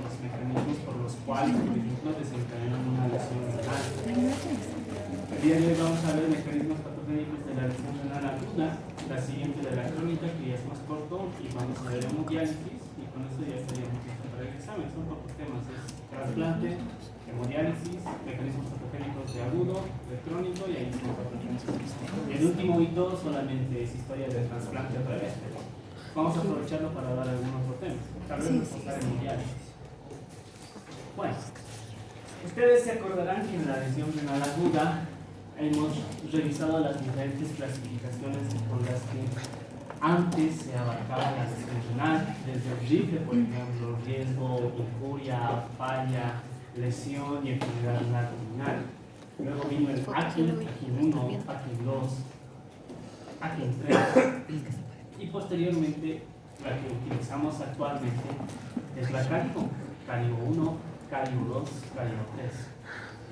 los mecanismos por los cuales, por ejemplo, desencadenan una lesión renal. El día de hoy vamos a ver mecanismos patogénicos de la lesión renal aguda, la siguiente de la crónica, que ya es más corto, y vamos a ver hemodiálisis, y con eso ya estaríamos listos para el examen. Son pocos temas: es trasplante, hemodiálisis, mecanismos patogénicos de agudo, de crónico y ahí son patogénicos. El último hito solamente es historia de trasplante otra vez, pero vamos a aprovecharlo para dar algún otro tema. Tal vez reforzar hemodiálisis. Bueno, ustedes se acordarán que en la lesión renal aguda hemos revisado las diferentes clasificaciones con las que antes se abarcaba la lesión renal, desde el rifle, por ejemplo, riesgo, injuria, falla, lesión y enfermedad renal terminal. Luego vino el ACIN 1, ACIN 2, ACIN 3 y posteriormente la que utilizamos actualmente es la CARIBO, CARIBO 1, CARIBO 2, CARIBO 3.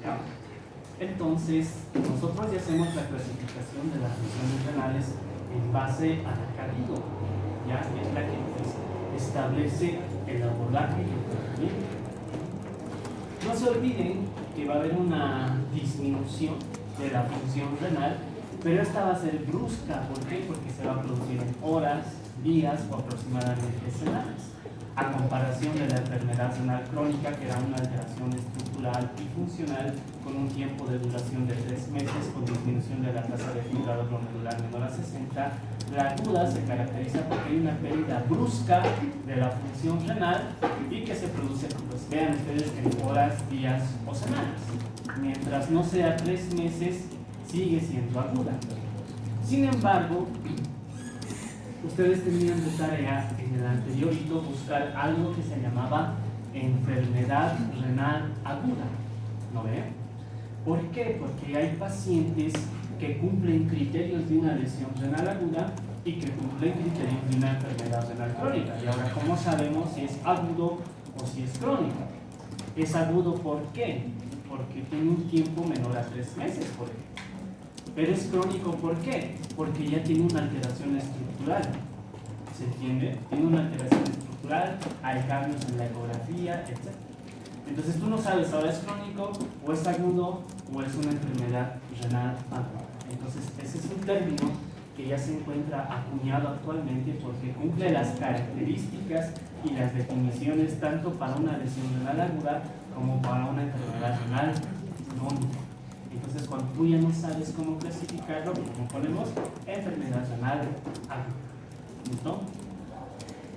¿Ya? Entonces, nosotros ya hacemos la clasificación de las lesiones renales en base a la CARIBO, ya es la que establece el abordaje y el tratamiento. No se olviden que va a haber una disminución de la función renal, pero esta va a ser brusca. ¿Por qué? Porque se va a producir en horas, días o aproximadamente semanas, a comparación de la enfermedad renal crónica, que era una alteración estructural y funcional con un tiempo de duración de 3 meses con disminución de la tasa de filtrado glomerular menor a 60. La aguda se caracteriza porque hay una pérdida brusca de la función renal y que se produce, pues vean ustedes, en horas, días o semanas. Mientras no sea 3 meses, sigue siendo aguda. Sin embargo, ustedes tenían de tarea en el anterior hito buscar algo que se llamaba enfermedad renal aguda. ¿No ven? ¿Por qué? Porque hay pacientes que cumplen criterios de una lesión renal aguda y que cumplen criterios de una enfermedad renal crónica. Y ahora, ¿cómo sabemos si es agudo o si es crónico? Es agudo, ¿por qué? Porque tiene un tiempo menor a 3 meses, por ejemplo. Pero es crónico, ¿por qué? Porque ya tiene una alteración estructural. ¿Se entiende? Tiene una alteración estructural, hay cambios en la ecografía, etc. Entonces tú no sabes, ahora es crónico, o es agudo, o es una enfermedad renal aguda. Entonces ese es un término que ya se encuentra acuñado actualmente porque cumple las características y las definiciones tanto para una lesión renal aguda como para una enfermedad renal crónica. Entonces, cuando tú ya no sabes cómo clasificarlo, como ponemos enfermedad renal aguda. ¿Listo?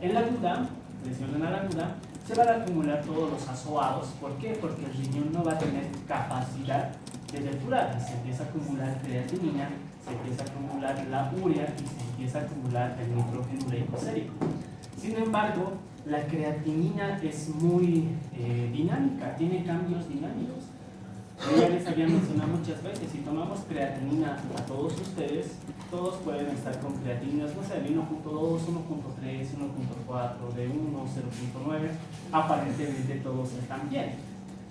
En la aguda, lesión renal aguda, se van a acumular todos los azoados. ¿Por qué? Porque el riñón no va a tener capacidad de depurar. Se empieza a acumular creatinina, se empieza a acumular la urea y se empieza a acumular el nitrógeno ureico sérico. Sin embargo, la creatinina es muy dinámica, tiene cambios dinámicos. Yo ya les había mencionado muchas veces, si tomamos creatinina a todos ustedes, todos pueden estar con creatininas, no sé, de 1.2, 1.3, 1.4, de 1, 0.9, aparentemente todos están bien.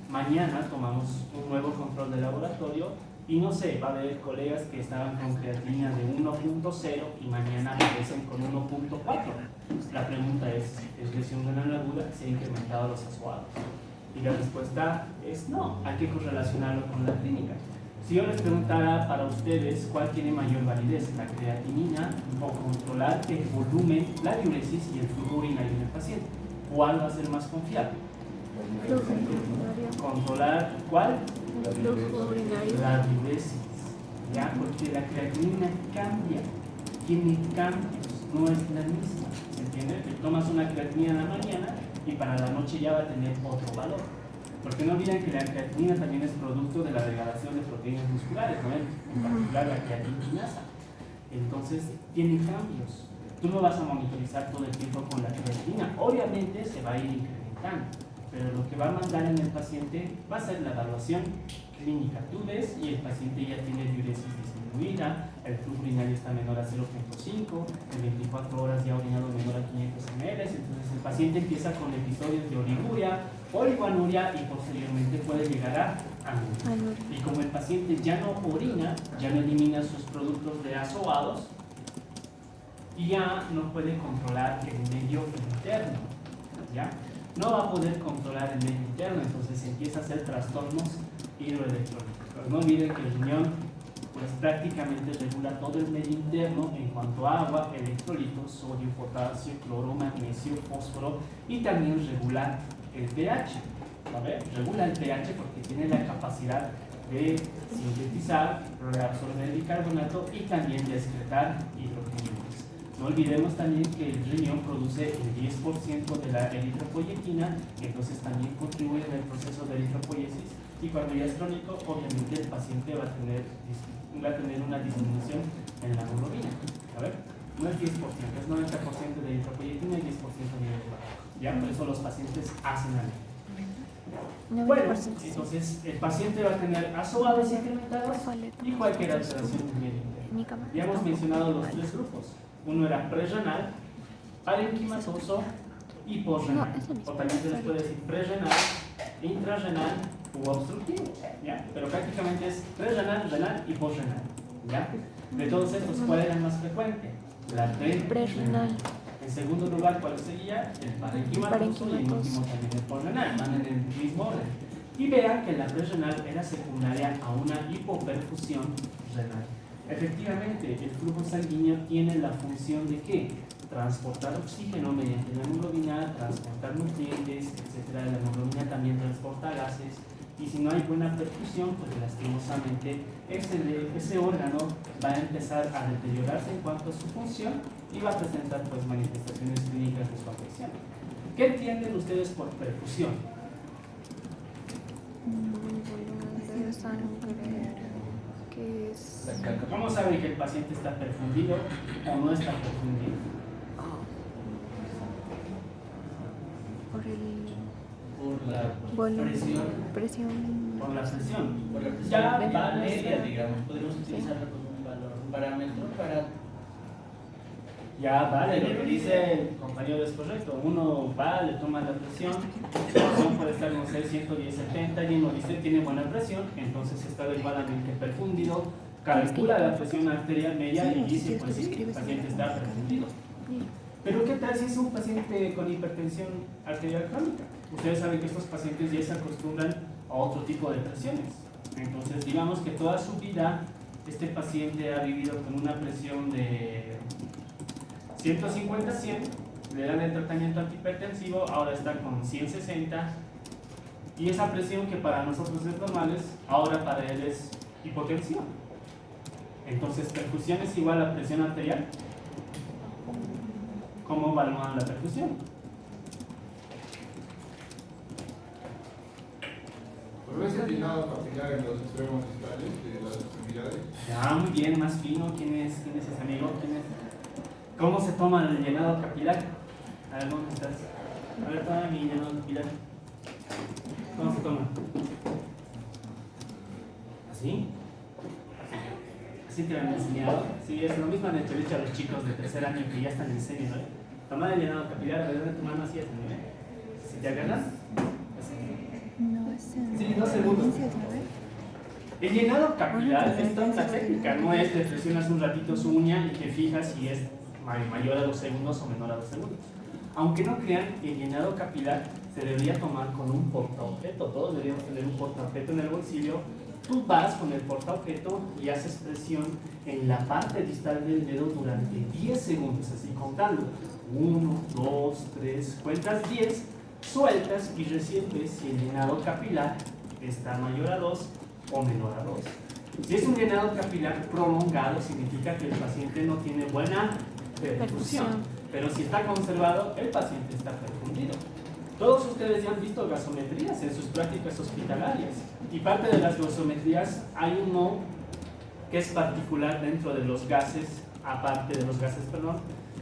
Mañana tomamos un nuevo control de laboratorio y no sé, va a haber colegas que estaban con creatinina de 1.0 y mañana aparecen con 1.4. La pregunta es lesión renal aguda? ¿Se han incrementado los azoados? Y la respuesta es no, hay que correlacionarlo con la clínica. Si yo les preguntara para ustedes cuál tiene mayor validez, la creatinina o controlar el volumen, la diuresis y el flujo urinario en el paciente, ¿cuál va a ser más confiable? Controlar ¿cuál? La diuresis, ¿ya? Porque la creatinina cambia, tiene cambios, no es la misma, ¿se entiende? Que tomas una creatinina en la mañana y para la noche ya va a tener otro valor. Porque no olviden que la creatinina también es producto de la degradación de proteínas musculares, ¿no? En particular la creatinasa. Entonces, tiene cambios. Tú no vas a monitorizar todo el tiempo con la creatinina. Obviamente se va a ir incrementando, pero lo que va a mandar en el paciente va a ser la evaluación clínica. Tú ves y el paciente ya tiene diuresis disminuida, el flujo urinario está menor a 0.5, en 24 horas ya ha orinado menor a 500 ml, entonces el paciente empieza con episodios de oliguria, oligoanuria y posteriormente puede llegar a anuria. Y como el paciente ya no orina, ya no elimina sus productos de azoados y ya no puede controlar el medio interno, ¿ya? no va a poder controlar el medio interno, entonces empieza a hacer trastornos hidroelectrónicos. Pero no olviden que el riñón pues prácticamente regula todo el medio interno en cuanto a agua, electrolitos, sodio, potasio, cloro, magnesio, fósforo, y también regula el pH. ¿Vale? Regula el pH porque tiene la capacidad de sintetizar, reabsorber el bicarbonato y también de excretar hidrogeniones. No olvidemos también que el riñón produce el 10% de la eritropoyetina, entonces también contribuye en el proceso de eritropoyesis, y cuando ya es crónico, obviamente el paciente va a tener una disminución en la hemoglobina. A ver, no es 10%, es 90% de eritropoyetina y 10% de hidrogenio. Ya, por eso los pacientes hacen anemia. Bueno, entonces el paciente va a tener azoados incrementados y cualquier alteración del medio interno. Ya hemos mencionado los tres grupos. Uno era prerrenal, parenquimatoso y posrenal. O también se les puede decir prerrenal, intrarrenal u obstructivo, ¿ya? Pero prácticamente es prerrenal, renal y posrenal, ¿ya? De todos estos, ¿cuál era el más frecuente? La prerrenal. En segundo lugar, ¿cuál sería? El parenquimatoso, y en último también el posrenal, van en el mismo orden. Y vean que la prerrenal era secundaria a una hipoperfusión renal. Efectivamente, el flujo sanguíneo tiene la función de ¿qué? Transportar oxígeno mediante la hemoglobina, transportar nutrientes, etc. La hemoglobina también transporta gases, y si no hay buena perfusión, pues lastimosamente ese órgano va a empezar a deteriorarse en cuanto a su función y va a presentar pues manifestaciones clínicas de su afección. ¿Qué entienden ustedes por perfusión? Volumen de sangre, que es... ¿Cómo saben que el paciente está perfundido o no está perfundido? Por la presión. Por la presión. Por la presión Ya media, digamos, podemos utilizarlo como un valor, un parámetro para... Ya vale, lo que dice el compañero es correcto. Uno va, le toma la presión, la presión puede estar, no sé, 110, 70, y uno dice tiene buena presión, entonces está adecuadamente perfundido, calcula la presión arterial media y dice, pues sí, el paciente está perfundido. Pero ¿qué tal si es un paciente con hipertensión arterial crónica? Ustedes saben que estos pacientes ya se acostumbran a otro tipo de presiones. Entonces, digamos que toda su vida este paciente ha vivido con una presión de 150-100, le dan el tratamiento antihipertensivo, ahora está con 160, y esa presión que para nosotros es normal, ahora para él es hipotensión. Entonces, perfusión es igual a presión arterial. ¿Cómo evalúan la perfusión? ¿Pero es el llenado capilar en los extremos distales de las extremidades? Ya, muy bien, más fino. ¿Quién es ese amigo? ¿Quién es? ¿Cómo se toma el llenado capilar? A ver, ¿dónde estás? A ver, toma mi llenado capilar. ¿Cómo se toma? ¿Así? ¿Así te lo han enseñado? Sí, es lo mismo han hecho a los chicos de tercer año que ya están en serio, ¿no? Tomar el llenado capilar, alrededor de tu mano así, ¿no? Si te agarras, así. No, es en... Sí, 2 segundos. El llenado capilar es tanta técnica, no es te presionas un ratito su uña y te fijas si es mayor a 2 segundos o menor a 2 segundos. Aunque no crean, el llenado capilar se debería tomar con un portaobjeto. Todos deberíamos tener un portaobjeto en el bolsillo. Tú vas con el portaobjeto y haces presión en la parte distal del dedo durante 10 segundos, así contando. 1, 2, 3, cuentas 10, sueltas y recién ves si el llenado capilar está mayor a 2 o menor a 2. Si es un llenado capilar prolongado, significa que el paciente no tiene buena perfusión. Pero si está conservado, el paciente está perfundido. Todos ustedes ya han visto gasometrías en sus prácticas hospitalarias. Y parte de las gasometrías hay uno que es particular dentro de los gases, aparte de los gases, perdón.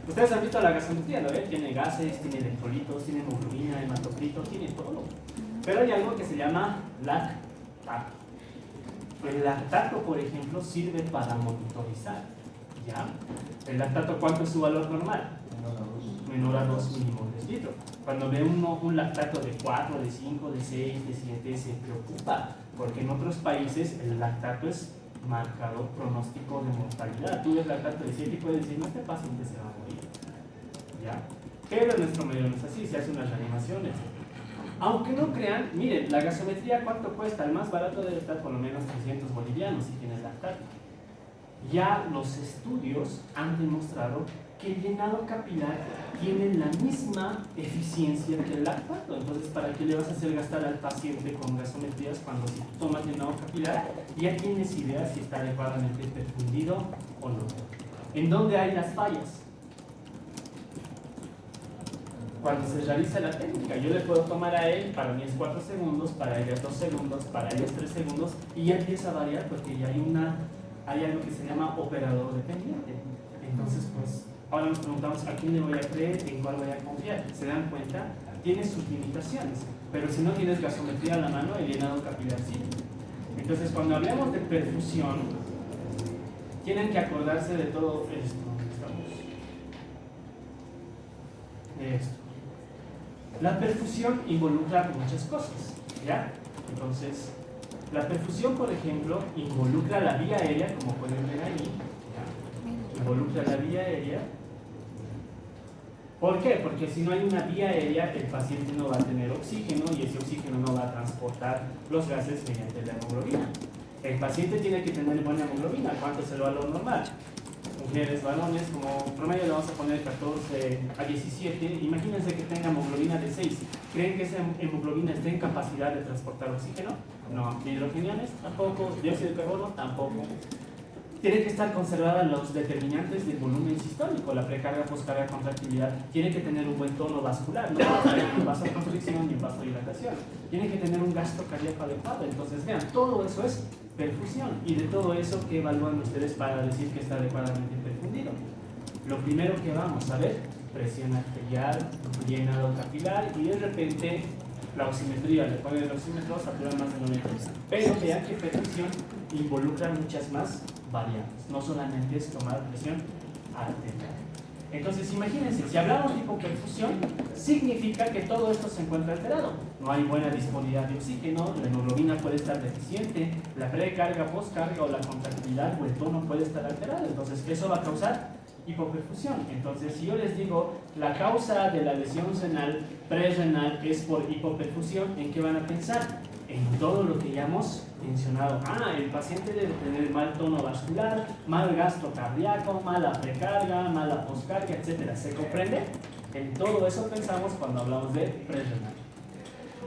Ustedes han visto la gasometría, ¿no? Tiene gases, tiene electrolitos, tiene hemoglobina, hematocrito, tiene todo. Pero hay algo que se llama lactato. El lactato, por ejemplo, sirve para monitorizar, ¿ya? El lactato, ¿cuánto es su valor normal? Menor a 2 milimoles litro. Cuando ve uno un lactato de 4, de 5, de 6, de 7, se preocupa, porque en otros países el lactato es marcador pronóstico de mortalidad. Tú ves lactato de 7 y puedes decir, no, este paciente se va a morir, ¿ya? Pero en nuestro medio no es así, se hace unas reanimaciones. Aunque no crean, miren, la gasometría, ¿cuánto cuesta? El más barato debe estar por lo menos 300 bolivianos si tienes lactato. Ya los estudios han demostrado que el llenado capilar tiene la misma eficiencia que el lactato. Entonces, ¿para qué le vas a hacer gastar al paciente con gasometrías cuando si tú tomas llenado capilar ya tienes idea si está adecuadamente perfundido o no? ¿En dónde hay las fallas? Cuando se realiza la técnica, yo le puedo tomar a él, para mí es 4 segundos, para ella es 2 segundos, para ella es 3 segundos, y ya empieza a variar porque ya hay algo que se llama operador dependiente. Entonces, pues, ahora nos preguntamos a quién le voy a creer, en cuál voy a confiar. ¿Se dan cuenta? Tiene sus limitaciones, pero si no tienes gasometría a la mano, el llenado capilar sí. Entonces, cuando hablemos de perfusión, tienen que acordarse de todo esto. De esto. La perfusión involucra muchas cosas, ¿ya? Entonces, la perfusión, por ejemplo, involucra la vía aérea, como pueden ver ahí, ¿ya? Involucra la vía aérea. ¿Por qué? Porque si no hay una vía aérea, el paciente no va a tener oxígeno y ese oxígeno no va a transportar los gases mediante la hemoglobina. El paciente tiene que tener buena hemoglobina. ¿Cuánto es el valor normal? Mujeres, varones, como promedio le vamos a poner 14 a 17. Imagínense que tenga hemoglobina de 6. ¿Creen que esa hemoglobina esté en capacidad de transportar oxígeno? No. ¿Hidrogeniones? Tampoco. ¿Dióxido de carbono? Tampoco. Tienen que estar conservadas los determinantes del volumen sistólico, la precarga, poscarga, contractilidad. Tiene que tener un buen tono vascular, no va a tener ni vasoconstricción ni vasodilatación. Tiene que tener un gasto cardíaco adecuado. Entonces, vean, todo eso es perfusión. Y de todo eso, ¿qué evalúan ustedes para decir que está adecuadamente perfundido? Lo primero que vamos a ver, presión arterial, llenado capilar y de repente la oximetría. Le ponen el oxímetro, satura más de 90. Pero vean que perfusión involucra muchas más variables. No solamente es tomar presión arterial. Entonces, imagínense, si hablamos de hipoperfusión, significa que todo esto se encuentra alterado. No hay buena disponibilidad de oxígeno, la hemoglobina puede estar deficiente, la precarga, poscarga o la contractilidad o el tono puede estar alterado. Entonces, eso va a causar hipoperfusión. Entonces, si yo les digo la causa de la lesión renal, prerrenal, es por hipoperfusión, ¿en qué van a pensar? En todo lo que ya hemos mencionado. El paciente debe tener mal tono vascular, mal gasto cardíaco, mala precarga, mala poscarga, etc. ¿Se comprende? En todo eso pensamos cuando hablamos de prerrenal.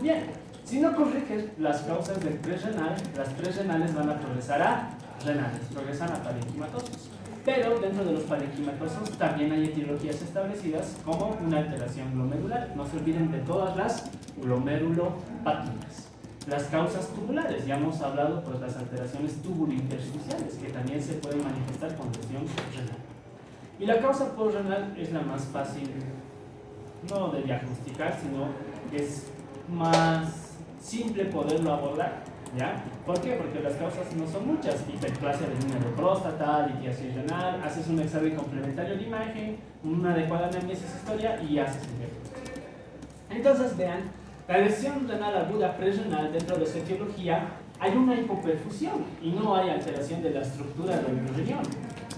Bien, si no corriges las causas del prerrenal, las prerrenales van a progresar a renales, progresan a parenquimatosos. Pero dentro de los parenquimatosos también hay etiologías establecidas como una alteración glomerular. No se olviden de todas las glomerulopatias. Las causas tubulares, ya hemos hablado pues las alteraciones tubulointersticiales que también se pueden manifestar con lesión renal. Y la causa postrenal es la más fácil, no de diagnosticar, sino es más simple poderlo abordar, ¿ya? ¿Por qué? Porque las causas no son muchas. Hiperplasia benigna de próstata, litiasis renal, haces un examen complementario de imagen, una adecuada anamnesis historia y haces el diagnóstico. Entonces vean, la lesión renal aguda prerrenal, dentro de su etiología hay una hipoperfusión y no hay alteración de la estructura del riñón,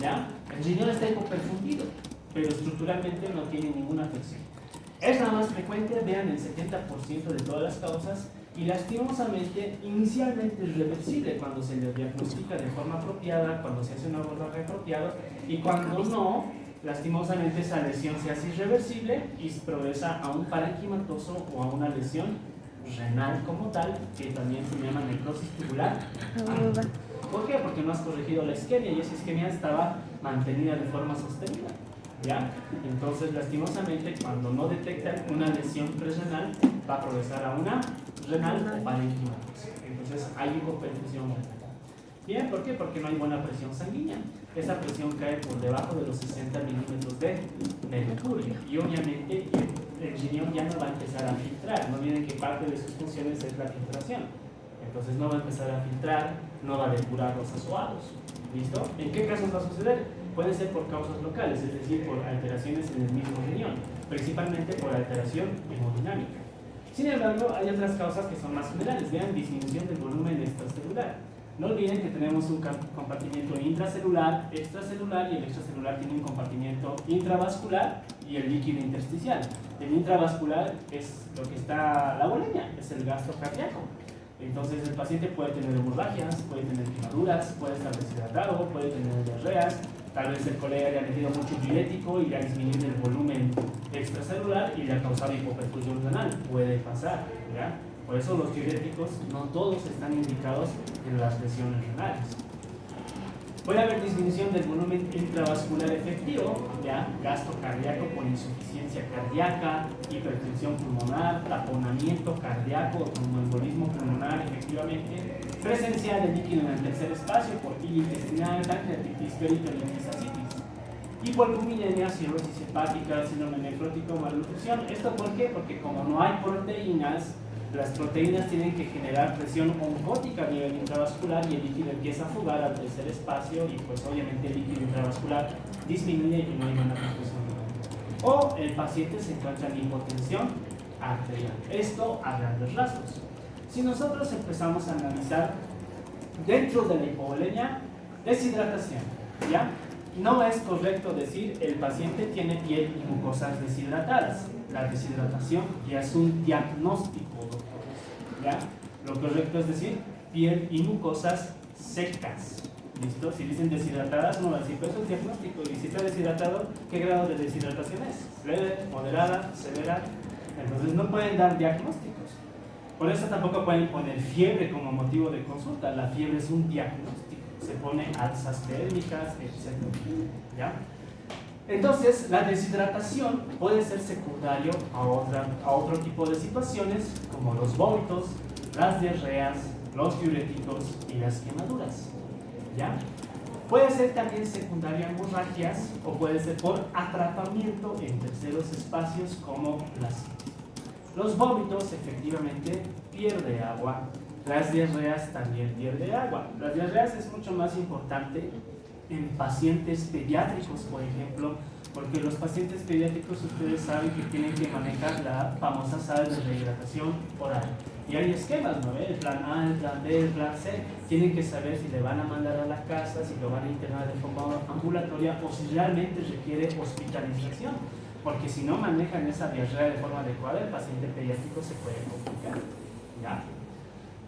¿ya? El riñón está hipoperfundido, pero estructuralmente no tiene ninguna afección. Es la más frecuente, vean, el 70% de todas las causas, y lastimosamente inicialmente es reversible cuando se le diagnostica de forma apropiada, cuando se hace un abordaje apropiado, y cuando no, lastimosamente esa lesión se hace irreversible y progresa a un parenquimatoso o a una lesión renal como tal, que también se llama necrosis tubular. ¿Por qué? Porque no has corregido la isquemia y esa isquemia estaba mantenida de forma sostenida, ¿ya? Entonces, lastimosamente, cuando no detectan una lesión prerrenal, va a progresar a una renal o parenquimatosa. Entonces, hay hipoperfusión renal. Bien, ¿por qué? Porque no hay buena presión sanguínea. Esa presión cae por debajo de los 60 milímetros de mercurio y obviamente el riñón ya no va a empezar a filtrar. No olviden que parte de sus funciones es la filtración. Entonces no va a empezar a filtrar, no va a depurar los azoados. ¿Listo? ¿En qué casos va a suceder? Puede ser por causas locales, es decir, por alteraciones en el mismo riñón, principalmente por alteración hemodinámica. Sin embargo, hay otras causas que son más generales. Vean, disminución del volumen extracelular. No olviden que tenemos un compartimiento intracelular, extracelular, y el extracelular tiene un compartimiento intravascular y el líquido intersticial. El intravascular es lo que está la bulimia, es el gasto cardíaco. Entonces el paciente puede tener hemorragias, puede tener quemaduras, puede estar deshidratado, puede tener diarreas, tal vez el colega le ha metido mucho diurético y le ha disminuido el volumen extracelular y le ha causado hipoperfusión renal, puede pasar, ¿ya? Por eso los diuréticos no todos están indicados en las lesiones renales. Puede haber disminución del volumen intravascular efectivo, ¿ya? Gasto cardíaco por insuficiencia cardíaca, hipertensión pulmonar, taponamiento cardíaco o tromboembolismo pulmonar, efectivamente, presencia de líquido en el tercer espacio por pila intestinal, pancreatitis, peritonitis, ascitis, hipoalbuminemia, cirrosis hepática, síndrome nefrótico, malnutrición. ¿Esto por qué? Porque como no hay proteínas, las proteínas tienen que generar presión oncótica a nivel intravascular y el líquido empieza a fugar al tercer espacio y pues obviamente el líquido intravascular disminuye y no hay buena transfusión. O el paciente se encuentra en hipotensión arterial. Esto a grandes rasgos. Si nosotros empezamos a analizar dentro de la hipovolemia, deshidratación, ¿ya? No es correcto decir el paciente tiene piel y mucosas deshidratadas. La deshidratación ya es un diagnóstico, doctores, ¿ya? Lo correcto es decir piel y mucosas secas. ¿Listo? Si dicen deshidratadas, no va a decir, pero eso es diagnóstico. Y si está deshidratado, ¿qué grado de deshidratación es? ¿Leve, moderada, severa? Entonces no pueden dar diagnósticos. Por eso tampoco pueden poner fiebre como motivo de consulta. La fiebre es un diagnóstico. Se pone alzas térmicas, etc. ¿Ya? Entonces, la deshidratación puede ser secundario a otro tipo de situaciones, como los vómitos, las diarreas, los diuréticos y las quemaduras. ¿Ya? Puede ser también secundario a hemorragias o puede ser por atrapamiento en terceros espacios como las citis. Los vómitos efectivamente pierde agua. Las diarreas también pierde agua. Las diarreas es mucho más importante en pacientes pediátricos, por ejemplo, porque los pacientes pediátricos ustedes saben que tienen que manejar la famosa sal de rehidratación oral. Y hay esquemas, ¿no? El plan A, el plan B, el plan C. Tienen que saber si le van a mandar a la casa, si lo van a internar de forma ambulatoria o si realmente requiere hospitalización. Porque si no manejan esa diarrea de forma adecuada, el paciente pediátrico se puede complicar. ¿Ya?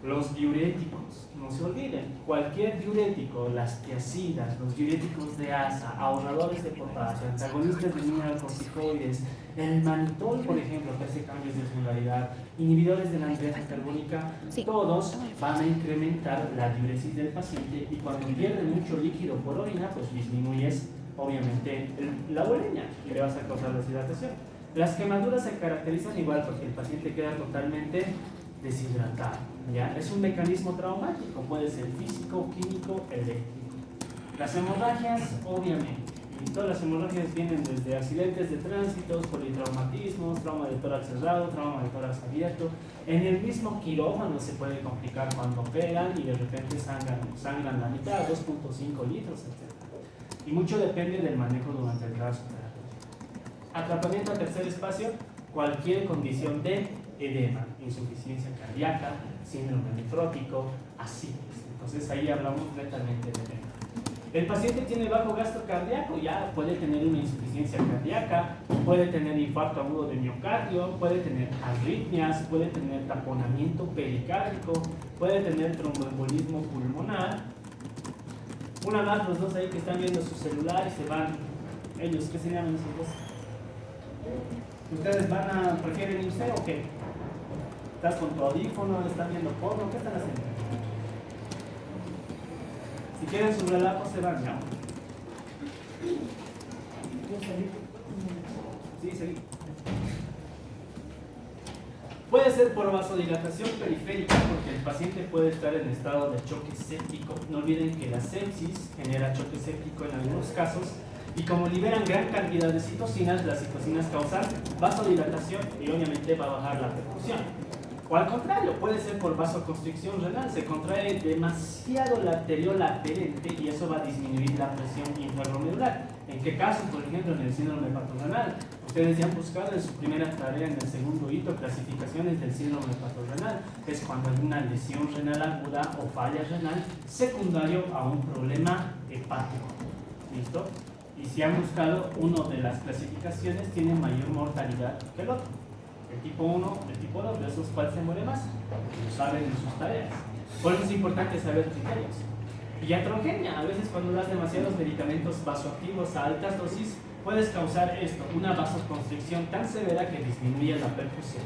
Los diuréticos, no se olviden, cualquier diurético, las tiacidas, los diuréticos de asa, ahorradores de potasio, antagonistas de mineralocorticoides, el mannitol, por ejemplo, que hace cambios de osmolaridad, inhibidores de la anhidrasa carbónica, todos van a incrementar la diuresis del paciente y cuando pierde mucho líquido por orina, pues disminuyes obviamente la bulimia y le vas a causar deshidratación. Las quemaduras se caracterizan igual porque el paciente queda totalmente deshidratado, ¿ya? Es un mecanismo traumático, puede ser físico, químico, eléctrico. Las hemorragias, obviamente, y todas las hemorragias vienen desde accidentes de tránsito, politraumatismos, trauma de tórax cerrado, trauma de tórax abierto. En el mismo quirófano se puede complicar cuando operan y de repente sangran la mitad, 2.5 litros, etc. Y mucho depende del manejo durante el caso operatorio. Atrapamiento al tercer espacio, cualquier condición de edema, insuficiencia cardíaca, síndrome nefrótico, ascitis. Entonces ahí hablamos netamente de edema. El paciente tiene bajo gasto cardíaco, ya puede tener una insuficiencia cardíaca, puede tener infarto agudo de miocardio, puede tener arritmias, puede tener taponamiento pericárdico, puede tener tromboembolismo pulmonar. Una más, los dos ahí que están viendo su celular y se van, ellos, ¿qué se llaman esos dos? ¿Ustedes prefieren irse o qué? ¿Estás con tu audífono? ¿Están viendo porno? ¿Qué están haciendo? Si quieren su relajo, se van, ¿ya? Sí, seguí. Puede ser por vasodilatación periférica, porque el paciente puede estar en estado de choque séptico. No olviden que la sepsis genera choque séptico en algunos casos. Y como liberan gran cantidad de citocinas, las citocinas causan vasodilatación y obviamente va a bajar la perfusión. O al contrario, puede ser por vasoconstricción renal, se contrae demasiado la arteriola aferente y eso va a disminuir la presión infraglomerular. ¿En qué casos? Por ejemplo, en el síndrome hepatorenal. Ustedes ya han buscado en su primera tarea, en el segundo hito, clasificaciones del síndrome hepatorenal. Es cuando hay una lesión renal aguda o falla renal secundario a un problema hepático. ¿Listo? Y si han buscado, uno de las clasificaciones tiene mayor mortalidad que el otro. El tipo 1, el tipo 2, de esos cuales se muere más. Lo saben en sus tareas. Por eso es importante saber criterios. Iatrogenia, a veces cuando das demasiados medicamentos vasoactivos a altas dosis, puedes causar esto, una vasoconstricción tan severa que disminuye la perfusión.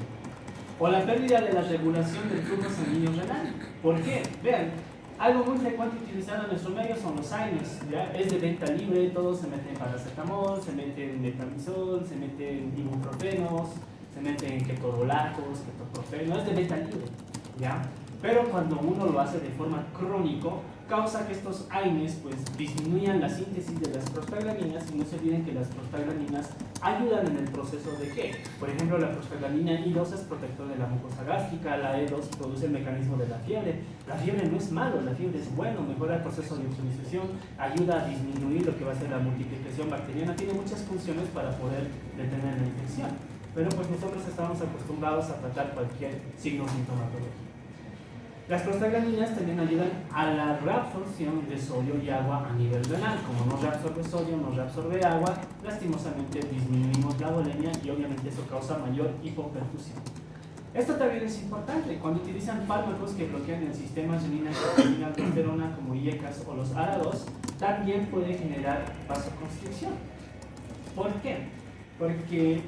O la pérdida de la regulación del flujo sanguíneo renal. ¿Por qué? Vean, algo muy frecuente utilizado en nuestro medio son los AINES, ¿ya? Es de venta libre, todos se meten paracetamol, se meten metamisol, se meten ibuprofenos, se meten ketorolatos, ketoprofeno, es de venta libre, ¿ya? Pero cuando uno lo hace de forma crónico, causa que estos AINES pues disminuyan la síntesis de las prostaglandinas, y no se olviden que las prostaglandinas ayudan en el proceso de ¿qué? Por ejemplo, la prostaglandina I2 es protector de la mucosa gástrica, la E2 produce el mecanismo de la fiebre. La fiebre no es malo, la fiebre es bueno, mejora el proceso de oxonización, ayuda a disminuir lo que va a ser la multiplicación bacteriana, tiene muchas funciones para poder detener la infección. Pero pues nosotros estamos acostumbrados a tratar cualquier signo sintomatológico. Las prostaglandinas también ayudan a la reabsorción de sodio y agua a nivel renal. Como no reabsorbe sodio, no reabsorbe agua, lastimosamente disminuimos la volemia y obviamente eso causa mayor hipoperfusión. Esto también es importante. Cuando utilizan fármacos que bloquean el sistema renina-angiotensina-aldosterona como IECAS o los ARA2, también puede generar vasoconstricción. ¿Por qué? Porque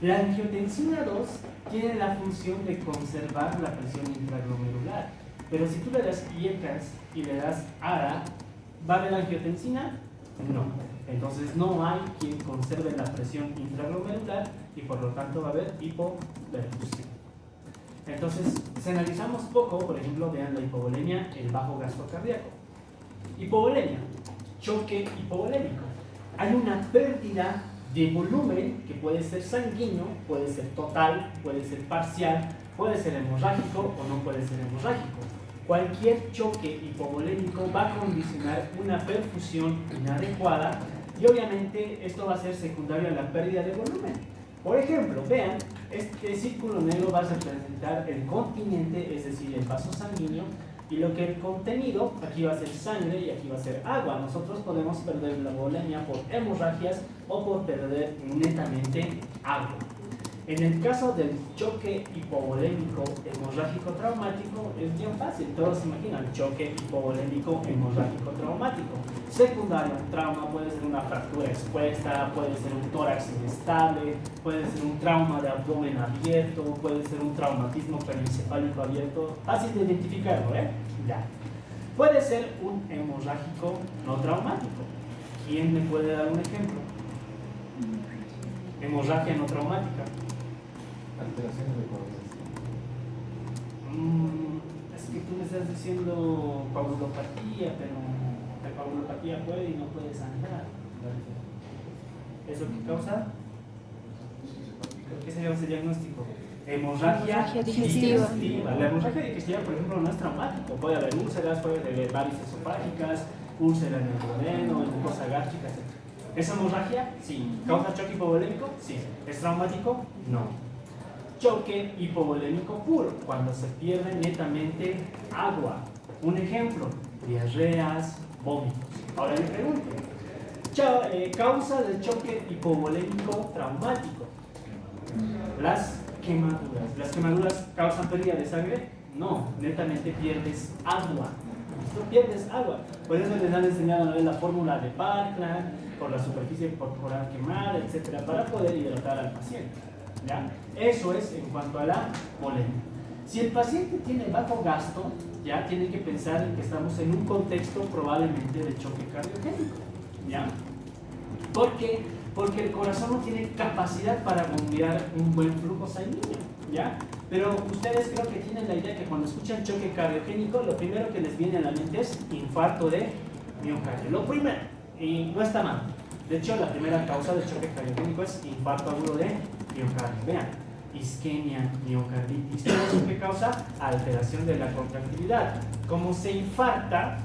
la angiotensina 2 tiene la función de conservar la presión intraglomerular. Pero si tú le das IECAS y le das ARA, ¿va a haber angiotensina? No. Entonces no hay quien conserve la presión intraglomerular y por lo tanto va a haber hipoperfusión. Entonces, si analizamos poco, por ejemplo, vean la hipovolemia, el bajo gasto cardíaco. Hipovolemia, choque hipovolémico. Hay una pérdida de volumen que puede ser sanguíneo, puede ser total, puede ser parcial, puede ser hemorrágico o no puede ser hemorrágico. Cualquier choque hipovolémico va a condicionar una perfusión inadecuada y obviamente esto va a ser secundario a la pérdida de volumen. Por ejemplo, vean, este círculo negro va a representar el continente, es decir, el vaso sanguíneo, y lo que el contenido, aquí va a ser sangre y aquí va a ser agua. Nosotros podemos perder la volemia por hemorragias o por perder netamente agua. En el caso del choque hipovolémico hemorrágico traumático es bien fácil, todos se imaginan, choque hipovolémico hemorrágico traumático. Secundario, un trauma puede ser una fractura expuesta, puede ser un tórax inestable, puede ser un trauma de abdomen abierto, puede ser un traumatismo perencefálico abierto, fácil de identificarlo, ¿eh? Ya. Puede ser un hemorrágico no traumático. ¿Quién me puede dar un ejemplo? Hemorragia no traumática. Alteraciones de coordinación. Es que tú me estás diciendo coagulopatía, pero la coagulopatía puede y no puede sangrar. ¿Eso qué causa? ¿Qué sería ese diagnóstico? Hemorragia digestiva. La hemorragia digestiva, por ejemplo, no es traumático. Puede haber úlceras, puede haber varices esofágicas, úlcera en el duodeno, en mucosa gástrica, etc. ¿Es hemorragia? Sí. ¿Causa choque hipovolémico? Sí. ¿Es traumático? No. Choque hipovolémico puro, cuando se pierde netamente agua. Un ejemplo, diarreas, vómitos. Ahora le pregunto, causa del choque hipovolémico traumático. Las quemaduras. ¿Las quemaduras causan pérdida de sangre? No, netamente pierdes agua. Tú pierdes agua. Por eso les han enseñado a ver la fórmula de Parkland, por la superficie corporal quemada, etcétera, para poder hidratar al paciente. ¿Ya? Eso es en cuanto a la volemia. Si el paciente tiene bajo gasto, ya tiene que pensar en que estamos en un contexto probablemente de choque cardiogénico. ¿Ya? ¿Por qué? Porque el corazón no tiene capacidad para bombear un buen flujo sanguíneo. ¿Ya? Pero ustedes creo que tienen la idea que cuando escuchan choque cardiogénico, lo primero que les viene a la mente es infarto de miocardio. Lo primero, y no está mal. De hecho, la primera causa del choque cardiogénico es infarto agudo de miocardio. Vean, isquemia, miocarditis, todo eso que causa alteración de la contractilidad. Como se infarta,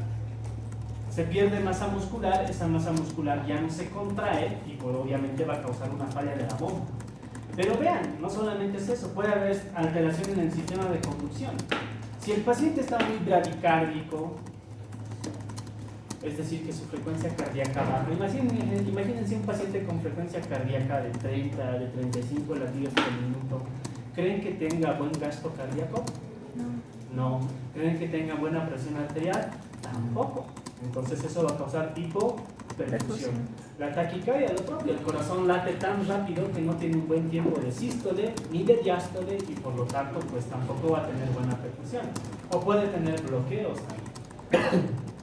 se pierde masa muscular, esa masa muscular ya no se contrae y pues, obviamente va a causar una falla de la bomba. Pero vean, no solamente es eso, puede haber alteración en el sistema de conducción. Si el paciente está muy bradicárdico, es decir, que su frecuencia cardíaca baja. Imagínense un paciente con frecuencia cardíaca de 30, de 35 latidos por minuto. ¿Creen que tenga buen gasto cardíaco? No. ¿Creen que tenga buena presión arterial? Tampoco. Entonces eso va a causar hipoperfusión. La taquicardia, lo propio, el corazón late tan rápido que no tiene un buen tiempo de sístole ni de diástole y por lo tanto pues tampoco va a tener buena perfusión. O puede tener bloqueos también.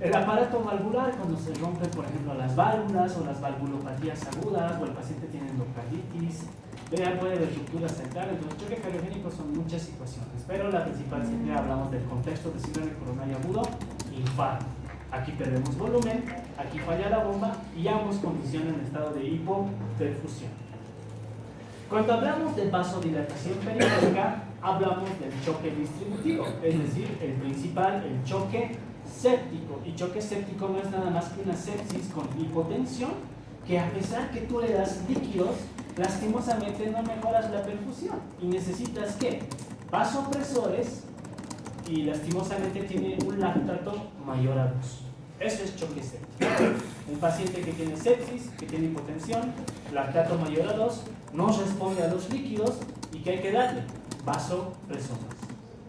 El aparato valvular, cuando se rompe por ejemplo las válvulas o las valvulopatías agudas o el paciente tiene endocarditis, puede haber rupturas centrales. Los choques cardiogénicos son muchas situaciones, pero la principal siempre hablamos del contexto de síndrome coronario agudo, infarto. Aquí perdemos volumen, aquí falla la bomba y ambos condicionan en estado de hipoperfusión. Cuando hablamos de vasodilatación periférica, hablamos del choque distributivo, es decir, el principal, el choque séptico. Y choque séptico no es nada más que una sepsis con hipotensión, que a pesar que tú le das líquidos, lastimosamente no mejoras la perfusión y necesitas ¿qué? Vasopresores y lastimosamente tiene un lactato mayor a 2. Eso es choque séptico. Un paciente que tiene sepsis, que tiene hipotensión, lactato mayor a 2, no responde a los líquidos y ¿qué hay que darle? Vasopresores.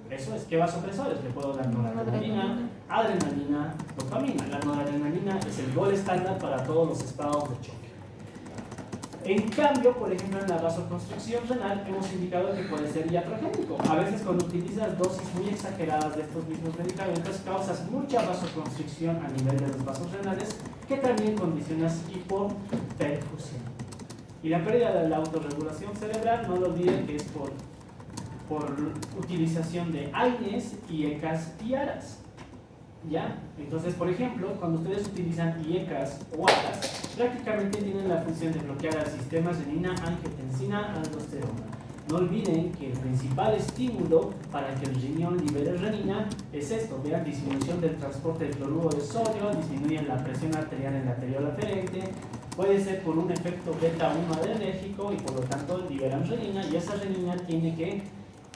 Eso es, ¿qué vasopresores? Le puedo dar noradrenalina, adrenalina, dopamina. La noradrenalina es el gol estándar para todos los estados de choque. En cambio, por ejemplo, en la vasoconstricción renal hemos indicado que puede ser iatrogénico. A veces cuando utilizas dosis muy exageradas de estos mismos medicamentos causas mucha vasoconstricción a nivel de los vasos renales que también condicionas hipoperfusión. Y la pérdida de la autorregulación cerebral, no lo olviden que es por utilización de AINES, IECAS y ARAS. ¿Ya? Entonces, por ejemplo, cuando ustedes utilizan IECAS o ARAS, prácticamente tienen la función de bloquear al sistema renina, angiotensina, aldosterona. No olviden que el principal estímulo para que el riñón libere renina es esto. Vean, disminución del transporte del cloruro de sodio, disminuyen la presión arterial en la arteriola aferente, puede ser por un efecto beta-1 adrenérgico y por lo tanto liberan renina, y esa renina tiene que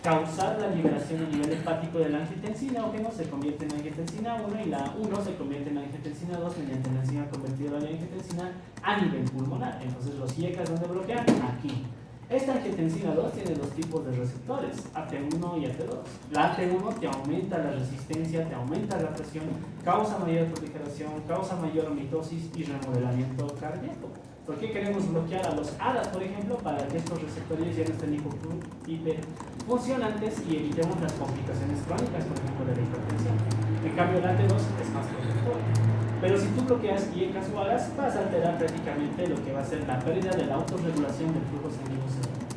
causar la liberación a nivel hepático de la angiotensina, o que no se convierte en angiotensina 1 y la 1 se convierte en angiotensina 2 mediante la enzima convertidora de angiotensina a nivel pulmonar. Entonces los IECAS, ¿dónde bloquean? Aquí. Esta angiotensina 2 tiene dos tipos de receptores, AT1 y AT2. La AT1 te aumenta la resistencia, te aumenta la presión, causa mayor proliferación, causa mayor mitosis y remodelamiento cardíaco. ¿Por qué queremos bloquear a los ARAS, por ejemplo? Para que estos receptores ya no estén hiperfuncionantes y evitemos las complicaciones crónicas, por ejemplo, de la hipertensión. En cambio, el AT2 es más protector. Pero si tú bloqueas IECAS o ARAS, vas a alterar prácticamente lo que va a ser la pérdida de la autorregulación del flujo sanguíneo cerebral.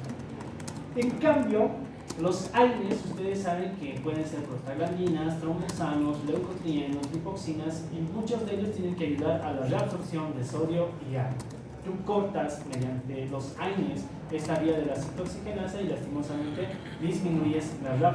En cambio, los AINES, ustedes saben que pueden ser prostaglandinas, trombosanos, leucotrienos, lipoxinas, y muchos de ellos tienen que ayudar a la reabsorción de sodio y agua. Tú cortas mediante los AINES esta vía de la citoxigenasa y lastimosamente disminuyes la